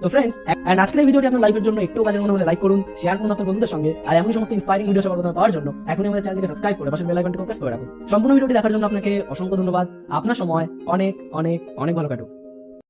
তো friends, and আজকের এই ভিডিওটি আপনার লাইফের জন্য একটু কাজের মনে হলে লাইক করুন, শেয়ার করুন আপনার বন্ধুদের সঙ্গে। আর এমন সমস্ত ইন্সপায়ারিং ভিডিও সবার প্রথমে পাওয়ার জন্য এখনই আমাদের চ্যানেলটিকে সাবস্ক্রাইব করে পাশের বেল আইকনটি প্রেস করে রাখুন। সম্পূর্ণ ভিডিওটি দেখার জন্য আপনাকে অসংখ্য ধন্যবাদ। আপনার সময় অনেক অনেক অনেক ভালো কাটুক।